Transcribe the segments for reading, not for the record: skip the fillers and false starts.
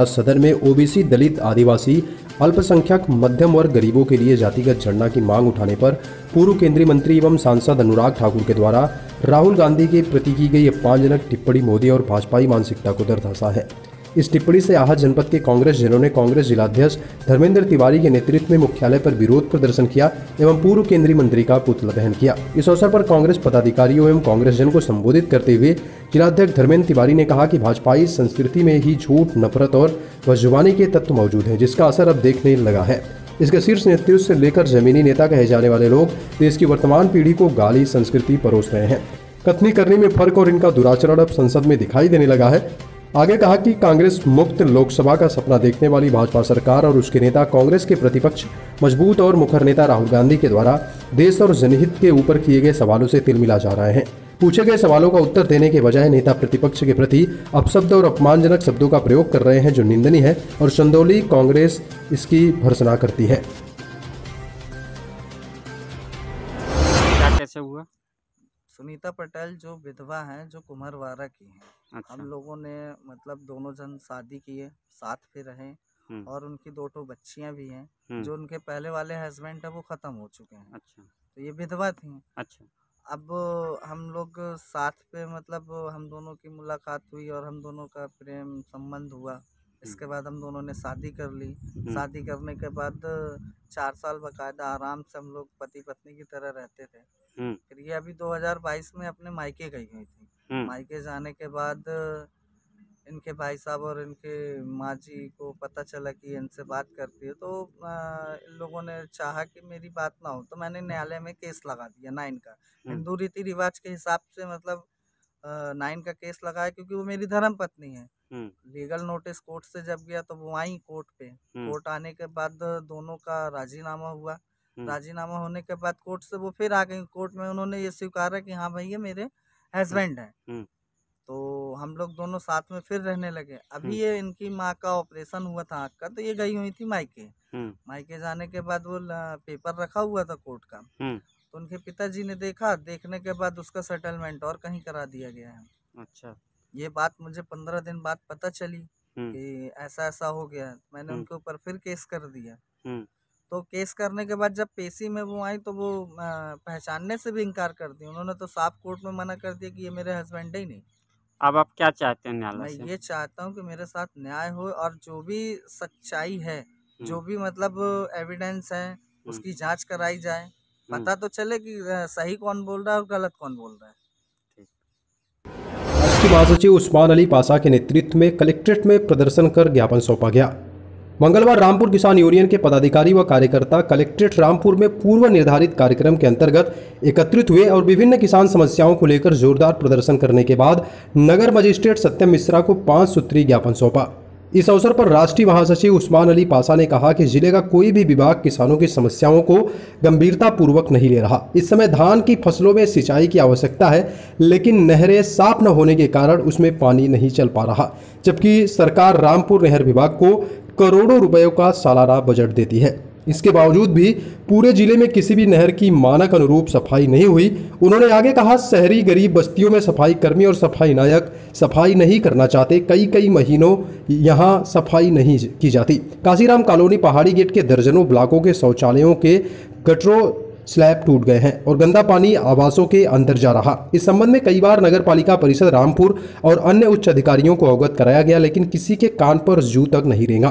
आज सदन में ओबीसी, दलित, आदिवासी, अल्पसंख्यक, मध्यम वर्ग, गरीबों के लिए जातिगत जनगणना की मांग उठाने पर पूर्व केंद्रीय मंत्री एवं सांसद अनुराग ठाकुर के द्वारा राहुल गांधी के प्रति की गई अपमानजनक टिप्पणी मोदी और भाजपाई मानसिकता को दर्शाता है। इस टिप्पणी से आहत जनपद के कांग्रेस जनों ने कांग्रेस जिलाध्यक्ष धर्मेंद्र तिवारी के नेतृत्व में मुख्यालय पर विरोध प्रदर्शन किया एवं पूर्व केंद्रीय मंत्री का पुतला दहन किया। इस अवसर पर कांग्रेस पदाधिकारियों एवं कांग्रेस जन को संबोधित करते हुए जिलाध्यक्ष धर्मेंद्र तिवारी ने कहा कि भाजपाई संस्कृति में ही झूठ, नफरत और बदजुबानी के तत्व मौजूद हैं, जिसका असर अब देखने लगा है। इसके शीर्ष नेतृत्व से लेकर जमीनी नेता कहे जाने वाले लोग देश की वर्तमान पीढ़ी को गाली संस्कृति परोस रहे हैं। कथनी करनी में फर्क और इनका दुराचरण अब संसद में दिखाई देने लगा है। आगे कहा कि कांग्रेस मुक्त लोकसभा का सपना देखने वाली भाजपा सरकार और उसके नेता कांग्रेस के प्रतिपक्ष मजबूत और मुखर नेता राहुल गांधी के द्वारा देश और जनहित के ऊपर किए गए सवालों से तिलमिला जा रहे हैं। पूछे गए सवालों का उत्तर देने के बजाय नेता प्रतिपक्ष के प्रति अपशब्द और अपमानजनक शब्दों का प्रयोग कर रहे हैं, जो निंदनीय है और चंदौली कांग्रेस इसकी भर्त्सना करती है। कैसे हुआ? सुनीता पटेल जो विधवा हैं, जो कुम्हरवारा की हैं। अच्छा। हम लोगों ने मतलब दोनों जन शादी किए, साथ पे रहे और उनकी 2 बच्चियां भी हैं। जो उनके पहले वाले हस्बैंड है वो खत्म हो चुके हैं। अच्छा। तो ये विधवा थी। अच्छा। अब हम लोग साथ पे मतलब हम दोनों की मुलाकात हुई और हम दोनों का प्रेम संबंध हुआ। इसके बाद हम दोनों ने शादी कर ली। शादी करने के बाद 4 साल बकायदा आराम से हम लोग पति पत्नी की तरह रहते थे। फिर ये अभी 2022 में अपने मायके गई हुई थी। मायके जाने के बाद इनके भाई साहब और इनके माँ जी को पता चला कि इनसे बात करती है, तो इन लोगों ने चाहा कि मेरी बात ना हो, तो मैंने न्यायालय में केस लगा दिया 9 का। हिंदू रीति रिवाज के हिसाब से मतलब 9 का केस लगाया, क्योंकि वो मेरी धर्म पत्नी है। लीगल नोटिस कोर्ट से जब गया तो वो आई कोर्ट पे। कोर्ट आने के बाद दोनों का राजीनामा हुआ। राजीनामा होने के बाद कोर्ट से वो फिर आ गई। कोर्ट में उन्होंने ये स्वीकारा कि हाँ भाई ये मेरे हस्बैंड हैं। तो हम लोग दोनों साथ में फिर रहने लगे। अभी ये इनकी माँ का ऑपरेशन हुआ था आँख का, तो ये गई हुई थी मायके। मायके जाने के बाद वो पेपर रखा हुआ था कोर्ट का, तो उनके पिताजी ने देखा। देखने के बाद उसका सेटलमेंट और कहीं करा दिया गया है। अच्छा। ये बात मुझे 15 दिन बाद पता चली कि ऐसा ऐसा हो गया। मैंने उनके ऊपर फिर केस कर दिया। तो केस करने के बाद जब पेशी में वो आई तो वो पहचानने से भी इनकार कर दी। उन्होंने तो साफ कोर्ट में मना कर दिया कि ये मेरे हस्बैंड ही नहीं। अब आप क्या चाहते हैं न्यायालय से? मैं ये चाहता हूँ कि मेरे साथ न्याय हो और जो भी सच्चाई है, जो भी मतलब एविडेंस है, उसकी जांच कराई जाए। पता तो चले कि सही कौन बोल रहा है और गलत कौन बोल रहा है। राष्ट्रीय महासचिव उस्मान अली पासा के नेतृत्व में कलेक्ट्रेट में प्रदर्शन कर ज्ञापन सौंपा गया। मंगलवार रामपुर किसान यूनियन के पदाधिकारी व कार्यकर्ता कलेक्ट्रेट रामपुर में पूर्व निर्धारित कार्यक्रम के अंतर्गत एकत्रित हुए और विभिन्न किसान समस्याओं को लेकर जोरदार प्रदर्शन करने के बाद नगर मजिस्ट्रेट सत्यम मिश्रा को 5 सूत्रीय ज्ञापन सौंपा। इस अवसर पर राष्ट्रीय महासचिव उस्मान अली पासा ने कहा कि जिले का कोई भी विभाग किसानों की समस्याओं को गंभीरता पूर्वक नहीं ले रहा। इस समय धान की फसलों में सिंचाई की आवश्यकता है, लेकिन नहरें साफ न होने के कारण उसमें पानी नहीं चल पा रहा, जबकि सरकार रामपुर नहर विभाग को करोड़ों रुपयों का सालाना बजट देती है। इसके बावजूद भी पूरे जिले में किसी भी नहर की मानक अनुरूप सफाई नहीं हुई। उन्होंने आगे कहा, शहरी गरीब बस्तियों में सफाई कर्मी और सफाई नायक सफाई नहीं करना चाहते। कई महीनों यहाँ सफाई नहीं की जाती। काशीराम कॉलोनी पहाड़ी गेट के दर्जनों ब्लॉकों के शौचालयों के गटरों स्लैब टूट गए हैं और गंदा पानी आवासों के अंदर जा रहा। इस संबंध में कई बार नगर पालिका परिषद रामपुर और अन्य उच्च अधिकारियों को अवगत कराया गया, लेकिन किसी के कान पर जू तक नहीं रेंगा।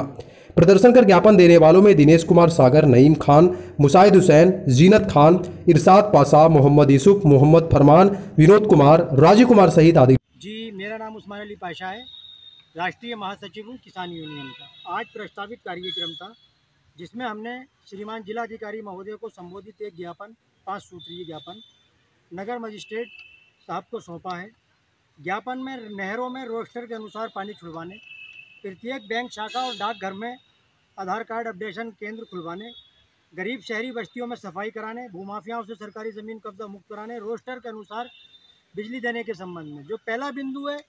प्रदर्शन कर ज्ञापन देने वालों में दिनेश कुमार सागर, नईम खान, मुसाइद हुसैन, जीनत खान, इरशाद पासा, मोहम्मद यूसुफ, मोहम्मद फरमान, विनोद कुमार, राजीव कुमार सहित आदि। जी, मेरा नाम उस्मान अली पाशा है, राष्ट्रीय महासचिव हूँ किसान यूनियन का। आज प्रस्तावित कार्यक्रम था जिसमें हमने श्रीमान जिलाधिकारी महोदय को संबोधित एक ज्ञापन, 5 सूत्रीय ज्ञापन नगर मजिस्ट्रेट साहब को सौंपा है। ज्ञापन में नहरों में रोस्टर के अनुसार पानी छुड़वाने, प्रत्येक बैंक शाखा और डाकघर में आधार कार्ड अपडेशन केंद्र खुलवाने, गरीब शहरी बस्तियों में सफाई कराने, भूमाफियाओं से सरकारी ज़मीन कब्जा मुक्त कराने, रोस्टर के अनुसार बिजली देने के संबंध में। जो पहला बिंदु है,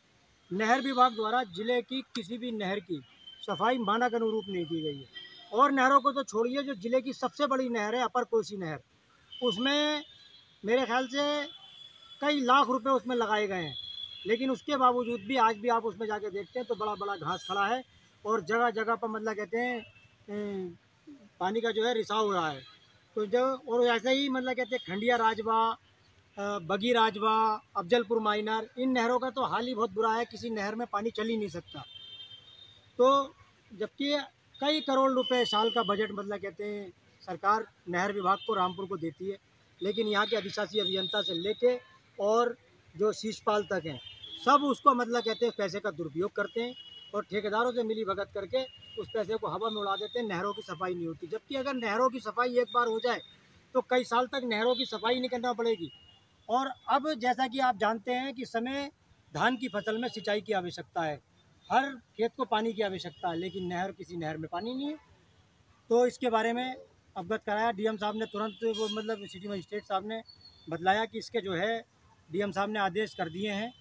नहर विभाग द्वारा जिले की किसी भी नहर की सफाई मानक अनुरूप नहीं की गई है। और नहरों को तो छोड़िए, जो जिले की सबसे बड़ी नहर है अपर कोसी नहर, उसमें मेरे ख्याल से कई लाख रुपए उसमें लगाए गए हैं, लेकिन उसके बावजूद भी आज भी आप उसमें जाके देखते हैं तो बड़ा बड़ा घास खड़ा है और जगह जगह पर मतलब कहते हैं पानी का जो है रिसाव हो रहा है। तो जो और ऐसे ही मतलब कहते हैं खंडिया राजवा, बगी राजवा, अफजलपुर माइनर, इन नहरों का तो हाल ही बहुत बुरा है, किसी नहर में पानी चल ही नहीं सकता। तो जबकि कई करोड़ रुपए साल का बजट मतलब कहते हैं सरकार नहर विभाग को रामपुर को देती है, लेकिन यहाँ के अधिशासी अभियंता से लेके और जो शीशपाल तक हैं सब उसको मतलब कहते हैं पैसे का दुरुपयोग करते हैं और ठेकेदारों से मिली भगत करके उस पैसे को हवा में उड़ा देते हैं। नहरों की सफाई नहीं होती, जबकि अगर नहरों की सफाई एक बार हो जाए तो कई साल तक नहरों की सफाई नहीं करना पड़ेगी। और अब जैसा कि आप जानते हैं कि समय धान की फसल में सिंचाई की आवश्यकता है, हर खेत को पानी की आवश्यकता है, लेकिन किसी नहर में पानी नहीं है। तो इसके बारे में अवगत कराया। डीएम साहब ने तुरंत वो मतलब सिटी मजिस्ट्रेट साहब ने बतलाया कि इसके जो है डीएम साहब ने आदेश कर दिए हैं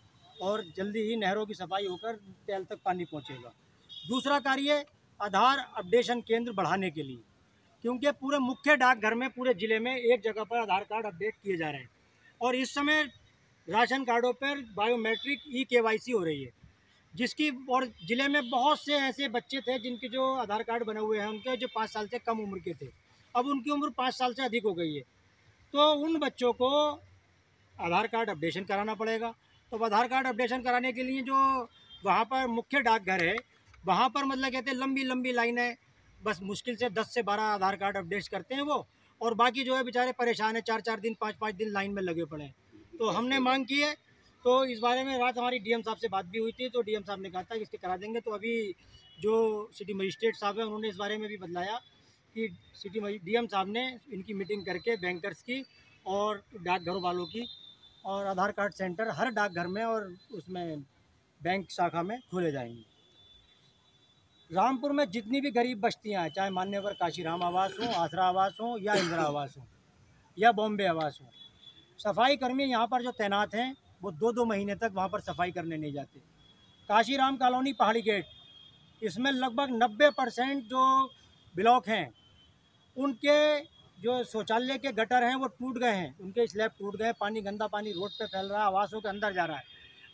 और जल्दी ही नहरों की सफाई होकर टेल तक पानी पहुंचेगा। दूसरा कार्य आधार अपडेशन केंद्र बढ़ाने के लिए, क्योंकि पूरे मुख्य डाकघर में पूरे ज़िले में एक जगह पर आधार कार्ड अपडेट किए जा रहे हैं और इस समय राशन कार्डों पर बायोमेट्रिक KYC हो रही है, जिसकी और ज़िले में बहुत से ऐसे बच्चे थे जिनके जो आधार कार्ड बने हुए हैं उनके जो 5 साल से कम उम्र के थे, अब उनकी उम्र 5 साल से अधिक हो गई है। तो उन बच्चों को आधार कार्ड अपडेशन कराना पड़ेगा। तो आधार कार्ड अपडेशन कराने के लिए जो वहाँ पर मुख्य डाकघर है वहाँ पर मतलब कहते हैं लंबी लंबी लाइनें, बस मुश्किल से 10 से 12 आधार कार्ड अपडेट करते हैं वो, और बाकी जो है बेचारे परेशान है, 4-4 दिन 5-5 दिन लाइन में लगे पड़े हैं। तो हमने मांग की है, तो इस बारे में रात हमारी डीएम साहब से बात भी हुई थी, तो डीएम साहब ने कहा था कि इसके करा देंगे। तो अभी जो सिटी मजिस्ट्रेट साहब है उन्होंने इस बारे में भी बतलाया कि डीएम साहब ने इनकी मीटिंग करके बैंकर्स की और डाकघरों वालों की और आधार कार्ड सेंटर हर डाकघर में और उसमें बैंक शाखा में खोले जाएंगे। रामपुर में जितनी भी गरीब बस्तियां हैं, चाहे मान्यवर काशीराम आवास हो, आसरा आवास हो या इंदिरा आवास हो या बॉम्बे आवास हो, सफाई कर्मी यहाँ पर जो तैनात हैं वो 2-2 महीने तक वहाँ पर सफाई करने नहीं जाते। काशीराम कॉलोनी पहाड़ी गेट, इसमें लगभग 90% जो ब्लॉक हैं उनके जो शौचालय के गटर हैं वो टूट गए हैं, उनके स्लैब टूट गए, पानी गंदा पानी रोड पे फैल रहा है, आवासों के अंदर जा रहा है।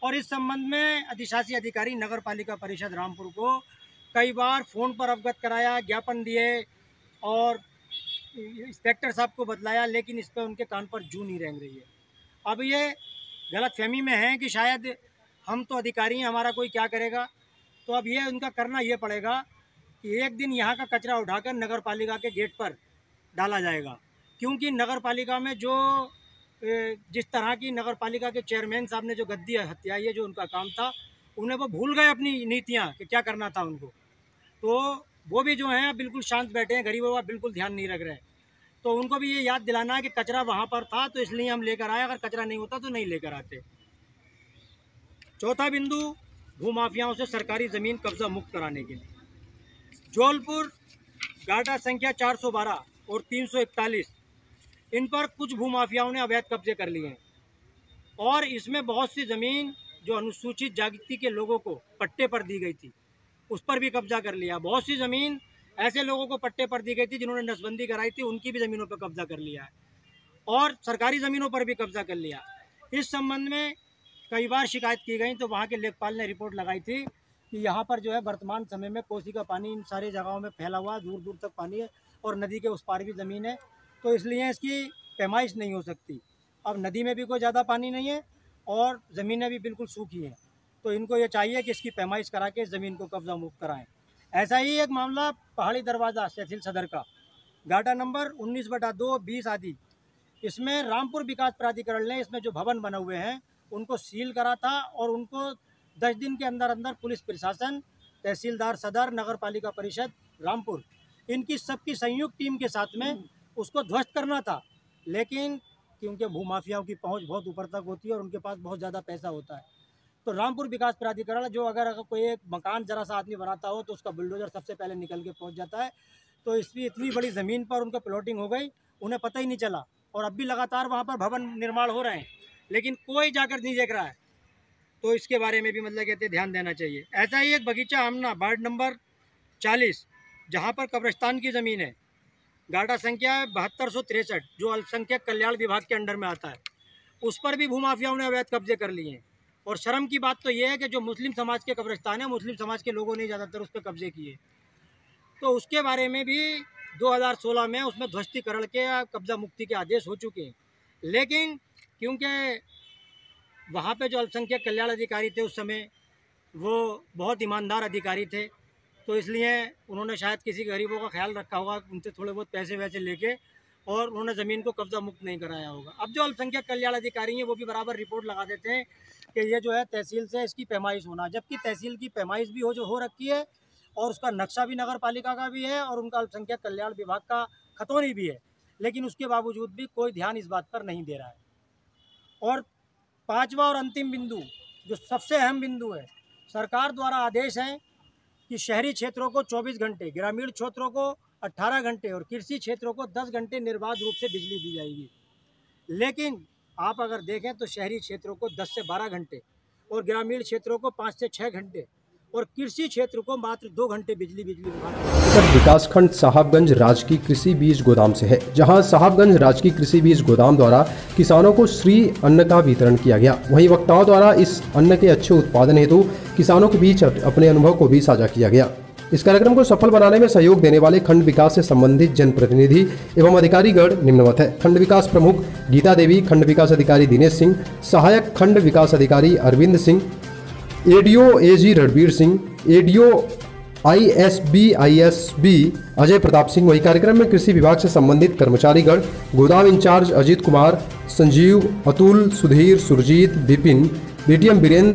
और इस संबंध में अधिशासी अधिकारी नगर पालिका परिषद रामपुर को कई बार फ़ोन पर अवगत कराया, ज्ञापन दिए और इंस्पेक्टर साहब को बतलाया, लेकिन इस पर उनके कान पर जू नहीं रेंग रही है। अब ये गलतफहमी में है कि शायद हम तो अधिकारी हैं, हमारा कोई क्या करेगा। तो अब ये उनका करना ये पड़ेगा कि एक दिन यहाँ का कचरा उठाकर नगर पालिका के गेट पर डाला जाएगा, क्योंकि नगर पालिका में जो जिस तरह की नगर पालिका के चेयरमैन साहब ने जो गद्दी हत्याई है, जो उनका काम था, उन्हें वो भूल गए अपनी नीतियाँ कि क्या करना था उनको। तो वो भी जो हैं बिल्कुल शांत बैठे हैं, गरीबों का बिल्कुल ध्यान नहीं रख रहे। तो उनको भी ये याद दिलाना है कि कचरा वहाँ पर था तो इसलिए हम लेकर आए, अगर कचरा नहीं होता तो नहीं लेकर आते। चौथा बिंदु, भूमाफियाओं से सरकारी ज़मीन कब्जा मुक्त कराने के लिए जौलपुर गाटा संख्या 412 और 341, इन पर कुछ भूमाफियाओं ने अवैध कब्जे कर लिए हैं और इसमें बहुत सी ज़मीन जो अनुसूचित जाति के लोगों को पट्टे पर दी गई थी उस पर भी कब्जा कर लिया। बहुत सी ज़मीन ऐसे लोगों को पट्टे पर दी गई थी जिन्होंने नसबंदी कराई थी, उनकी भी ज़मीनों पर कब्जा कर लिया है और सरकारी ज़मीनों पर भी कब्जा कर लिया। इस संबंध में कई बार शिकायत की गई तो वहाँ के लेखपाल ने रिपोर्ट लगाई थी कि यहाँ पर जो है वर्तमान समय में कोसी का पानी इन सारी जगहों में फैला हुआ, दूर दूर तक पानी है और नदी के उस पार भी ज़मीन है, तो इसलिए इसकी पैमाइश नहीं हो सकती। अब नदी में भी कोई ज़्यादा पानी नहीं है और ज़मीनें भी बिल्कुल सूखी हैं, तो इनको ये चाहिए कि इसकी पैमाइश करा के ज़मीन को कब्जा मुक्त कराएं। ऐसा ही एक मामला पहाड़ी दरवाज़ा तहसील सदर का गाटा नंबर 19/2, 20 आदि, इसमें रामपुर विकास प्राधिकरण ने इसमें जो भवन बने हुए हैं उनको सील करा था और उनको 10 दिन के अंदर अंदर पुलिस प्रशासन, तहसीलदार सदर, नगर पालिका परिषद रामपुर, इनकी सबकी संयुक्त टीम के साथ में उसको ध्वस्त करना था। लेकिन क्योंकि भूमाफियाओं की पहुंच बहुत ऊपर तक होती है और उनके पास बहुत ज़्यादा पैसा होता है, तो रामपुर विकास प्राधिकरण जो अगर कोई एक मकान जरा सा आदमी बनाता हो तो उसका बुलडोजर सबसे पहले निकल के पहुंच जाता है। तो इसलिए इतनी बड़ी ज़मीन पर उनका प्लॉटिंग हो गई, उन्हें पता ही नहीं चला और अब भी लगातार वहाँ पर भवन निर्माण हो रहे हैं, लेकिन कोई जाकर नहीं देख रहा है। तो इसके बारे में भी मतलब कहते हैं ध्यान देना चाहिए। ऐसा ही एक बगीचा आमना वार्ड नंबर 40, जहाँ पर कब्रिस्तान की ज़मीन है, गाटा संख्या 7263, जो अल्पसंख्यक कल्याण विभाग के अंडर में आता है, उस पर भी भूमाफियाओं ने अवैध कब्जे कर लिए हैं और शर्म की बात तो ये है कि जो मुस्लिम समाज के कब्रिस्तान है, मुस्लिम समाज के लोगों ने ज़्यादातर उस पर कब्जे किए। तो उसके बारे में भी 2016 में उसमें ध्वस्तीकरण के कब्जा मुक्ति के आदेश हो चुके हैं। लेकिन क्योंकि वहाँ पे जो अल्पसंख्यक कल्याण अधिकारी थे उस समय वो बहुत ईमानदार अधिकारी थे, तो इसलिए उन्होंने शायद किसी गरीबों का ख्याल रखा होगा, उनसे थोड़े बहुत पैसे वैसे लेके, और उन्होंने ज़मीन को कब्जा मुक्त नहीं कराया होगा। अब जो अल्पसंख्यक कल्याण अधिकारी हैं वो भी बराबर रिपोर्ट लगा देते हैं कि ये जो है तहसील से इसकी पैमाइश होना, जबकि तहसील की पैमाइश भी हो रखी है और उसका नक्शा भी नगर पालिका का भी है और उनका अल्पसंख्यक कल्याण विभाग का खतौनी भी है, लेकिन उसके बावजूद भी कोई ध्यान इस बात पर नहीं दे रहा है। और पांचवा और अंतिम बिंदु, जो सबसे अहम बिंदु है, सरकार द्वारा आदेश है कि शहरी क्षेत्रों को 24 घंटे, ग्रामीण क्षेत्रों को 18 घंटे और कृषि क्षेत्रों को 10 घंटे निर्बाध रूप से बिजली दी जाएगी। लेकिन आप अगर देखें तो शहरी क्षेत्रों को 10 से 12 घंटे और ग्रामीण क्षेत्रों को 5 से 6 घंटे और कृषि क्षेत्र को मात्र 2 घंटे बिजली विभाग। विकासखंड साहबगंज राजकीय कृषि बीज गोदाम से है, जहां साहबगंज राजकीय कृषि बीज गोदाम द्वारा किसानों को श्री अन्न का वितरण किया गया। वहीं वक्ताओं द्वारा इस अन्न के अच्छे उत्पादन हेतु किसानों के बीच अपने अनुभव को भी साझा किया गया। इस कार्यक्रम को सफल बनाने में सहयोग देने वाले खंड विकास से संबंधित जनप्रतिनिधि एवं अधिकारीगण निम्नवत है। खंड विकास प्रमुख गीता देवी, खंड विकास अधिकारी दिनेश सिंह, सहायक खंड विकास अधिकारी अरविंद सिंह, एडीओ एजी रणबीर सिंह, एडीओ ISB अजय प्रताप सिंह। वही कार्यक्रम में कृषि विभाग से संबंधित कर्मचारीगण, गोदाम इंचार्ज अजीत कुमार, संजीव, अतुल, सुधीर, सुरजीत, विपिन, बीटीएम वीरेंद्र,